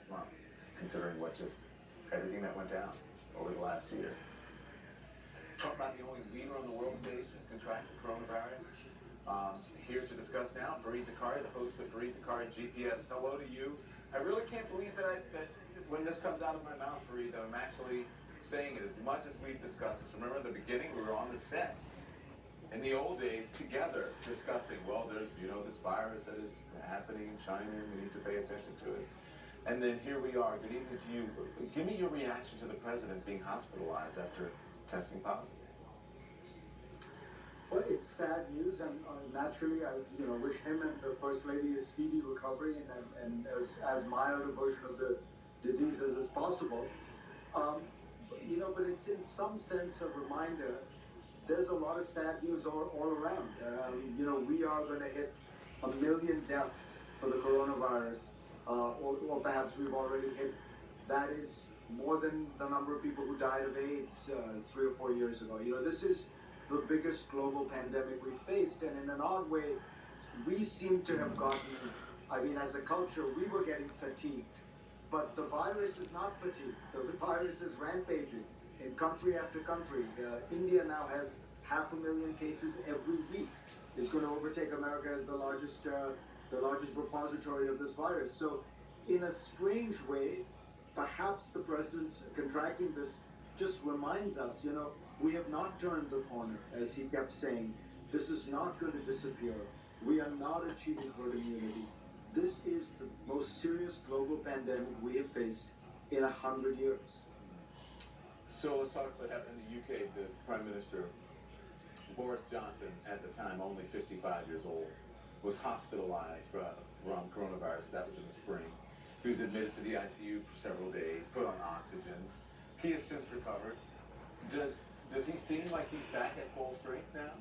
6 months, considering everything that went down over the last year. Trump not the only leader on the world stage to contract the coronavirus. Here to discuss now, Fareed Zakaria, the host of Fareed Zakaria GPS. Hello to you. I really can't believe that when this comes out of my mouth, Fareed, that I'm actually saying it as much as we've discussed this. Remember in the beginning, we were on the set in the old days together discussing, well, there's, this virus that is happening in China and we need to pay attention to it. And then here we are. Good evening to you. Give me your reaction to the president being hospitalized after testing positive. Well, it's sad news, and naturally, I wish him and the First Lady a speedy recovery and as mild a version of the disease as possible. But it's in some sense a reminder. There's a lot of sad news all around. We are going to hit 1 million deaths for the coronavirus, or perhaps we've already hit. That is more than the number of people who died of AIDS 3 or 4 years ago. This is the biggest global pandemic we've faced, and in an odd way, we seem to have gotten, as a culture, we were getting fatigued. But the virus is not fatigued. The virus is rampaging in country after country. India now has 500,000 cases every week. It's going to overtake America as the largest repository of this virus. So, in a strange way, perhaps the president's contracting this just reminds us, we have not turned the corner, as he kept saying. This is not going to disappear. We are not achieving herd immunity. This is the most serious global pandemic we have faced in 100 years. So let's talk about what happened in the UK. The Prime Minister, Boris Johnson, at the time only 55 years old, was hospitalized from coronavirus. That was in the spring. He was admitted to the ICU for several days, put on oxygen. He has since recovered. Does he seem like he's back at full strength now?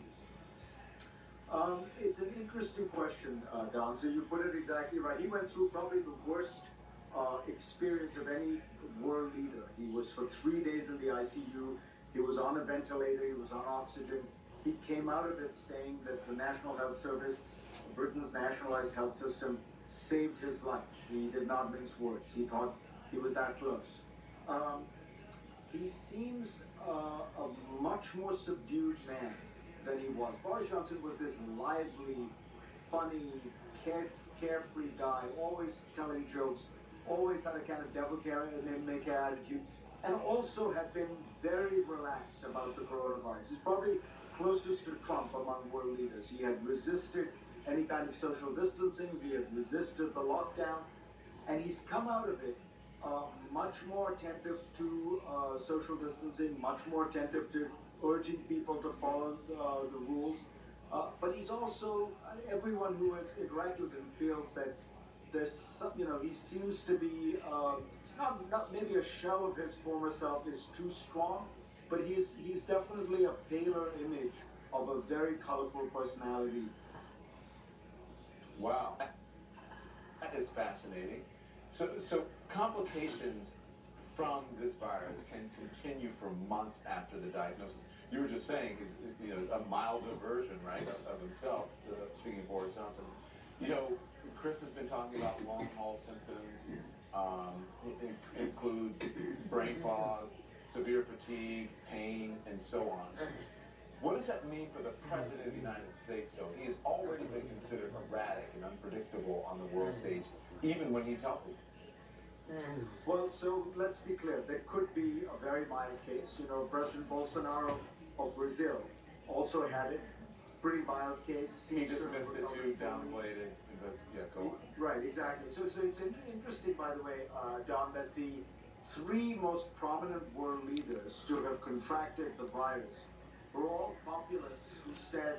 It's an interesting question, Don. So you put it exactly right. He went through probably the worst experience of any world leader. He was for 3 days in the ICU. He was on a ventilator. He was on oxygen. He came out of it saying that the National Health Service, Britain's nationalized health system, saved his life. He did not mince words. He thought he was that close. He seems a much more subdued man than he was. Boris Johnson was this lively, funny, carefree guy, always telling jokes, always had a kind of devil-may-care attitude, and also had been very relaxed about the coronavirus. He's probably closest to Trump among world leaders. He had resisted any kind of social distancing, he had resisted the lockdown, and he's come out of it much more attentive to social distancing, much more attentive to urging people to follow the rules. But he's also, everyone who has interacted with him feels that there's some, he seems to be, not maybe a shell of his former self is too strong, but he's definitely a paler image of a very colorful personality. Wow, that is fascinating. So complications from this virus can continue for months after the diagnosis. You were just saying he's a milder version, right, of himself. Speaking of Boris Johnson, Chris has been talking about long haul symptoms, include brain fog, severe fatigue, pain, and so on. What does that mean for the President of the United States, though? He has already been considered erratic and unpredictable on the world stage, even when he's healthy. Well, so let's be clear. There could be a very mild case. President Bolsonaro of Brazil also had it. Pretty mild case. He dismissed it too, downplayed it. But yeah, go on. Right, exactly. So it's interesting, by the way, Don, that the 3 most prominent world leaders to have contracted the virus were all populists who said,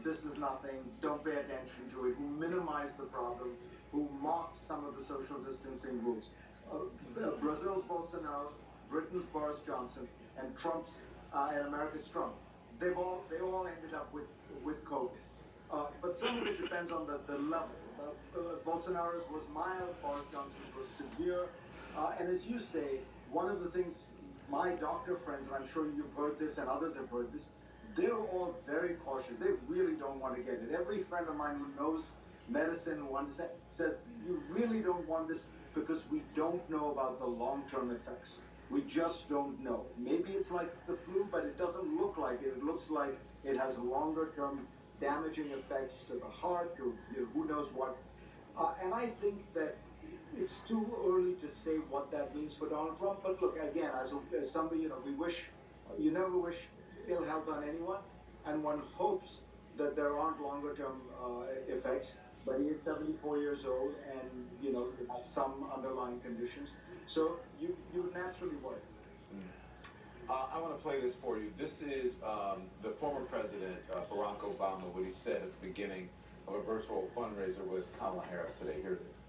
this is nothing, don't pay attention to it, who minimized the problem, who mocked some of the social distancing rules. Brazil's Bolsonaro, Britain's Boris Johnson, and and America's Trump. They all ended up with COVID. But some of it depends on the level. Bolsonaro's was mild, Boris Johnson's was severe. And as you say, one of the things my doctor friends, and I'm sure you've heard this and others have heard this, they're all very cautious. They really don't want to get it. Every friend of mine who knows medicine, who understands, says you really don't want this because we don't know about the long-term effects. We just don't know. Maybe it's like the flu, but it doesn't look like it. It looks like it has longer-term damaging effects to the heart, to who knows what. And I think that it's too early to say what that means for Donald Trump. But look, again, as somebody, you never wish ill health on anyone, and one hopes that there aren't longer-term effects. But he is 74 years old, and has some underlying conditions. So you naturally worry. I want to play this for you. This is the former president, Barack Obama, what he said at the beginning of a virtual fundraiser with Kamala Harris today. Here it is.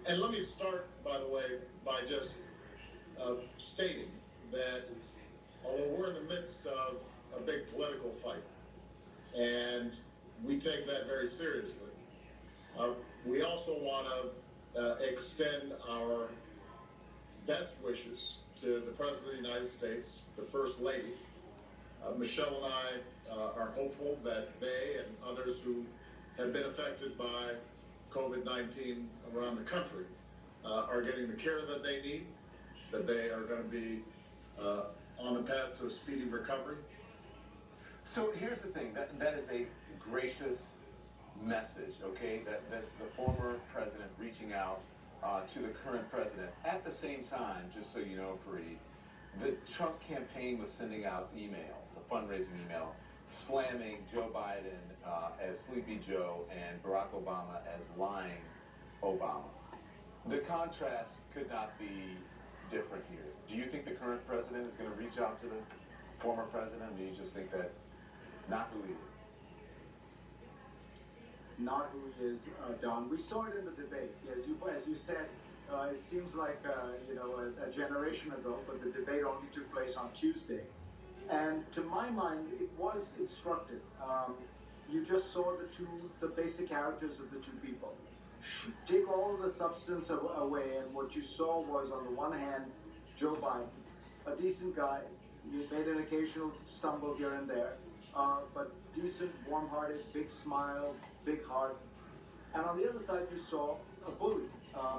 And let me start, by the way, by just stating that although we're in the midst of a big political fight, and we take that very seriously, we also want to extend our best wishes to the President of the United States, the First Lady. Michelle and I are hopeful that they and others who have been affected by COVID-19 around the country are getting the care that they need, that they are going to be on the path to a speedy recovery. So here's the thing, that is a gracious message, okay? That's the former president reaching out to the current president. At the same time, just so you know, Fareed, the Trump campaign was sending out emails, a fundraising email, slamming Joe Biden as Sleepy Joe and Barack Obama as lying Obama. The contrast could not be different here. Do you think the current president is going to reach out to the former president, or do you just think that not who he is? Not who he is, Don. We saw it in the debate. As you said, it seems like a generation ago, but the debate only took place on Tuesday. And to my mind, it was instructive. You just saw the basic characters of the two people. Take all the substance away, and what you saw was, on the one hand, Joe Biden, a decent guy. He made an occasional stumble here and there, but decent, warm-hearted, big smile, big heart. And on the other side, you saw a bully,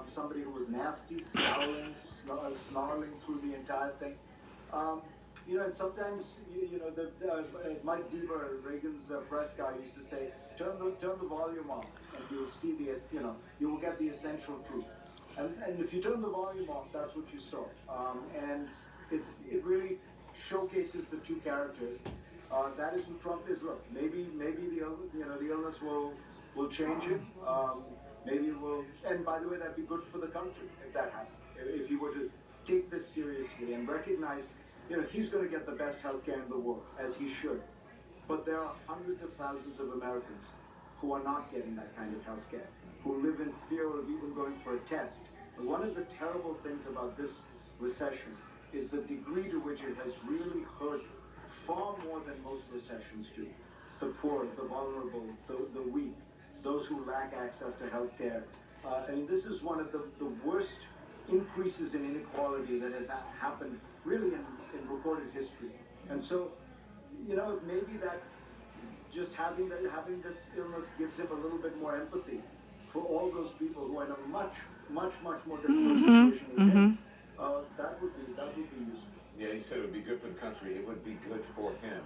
somebody who was nasty, snarling through the entire thing. And sometimes, Mike Deaver, Reagan's press guy, used to say, turn the volume off, and you'll see you will get the essential truth. And if you turn the volume off, that's what you saw. And it really showcases the two characters. That is who Trump is. Look, maybe the illness will change him. Maybe it will. And by the way, that'd be good for the country if that happened. If he were to take this seriously and recognize, he's going to get the best healthcare in the world, as he should. But there are hundreds of thousands of Americans who are not getting that kind of healthcare, who live in fear of even going for a test. And one of the terrible things about this recession is the degree to which it has really hurt far more than most recessions do. The poor, the vulnerable, the weak, those who lack access to health care. This is one of the worst increases in inequality that has happened really in recorded history. And so, if maybe that just having this illness gives him a little bit more empathy for all those people who are in a much, much, much more difficult situation than him, that would be useful. Yeah, he said it would be good for the country. It would be good for him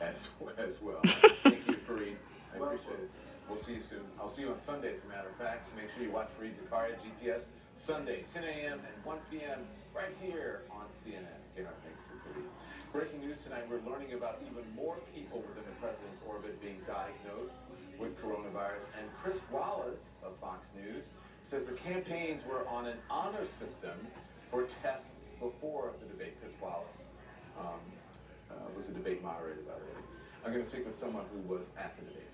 as well. Thank you, Fareed. I appreciate it. We'll see you soon. I'll see you on Sunday, as a matter of fact. Make sure you watch Fareed Zakaria, GPS, Sunday, 10 a.m. and 1 p.m. right here on CNN. Again, our thanks to Fareed. Breaking news tonight, we're learning about even more people within the president's orbit being diagnosed with coronavirus. And Chris Wallace of Fox News says the campaigns were on an honor system for tests before the debate. Chris Wallace was a debate moderator, by the way. I'm going to speak with someone who was at the debate.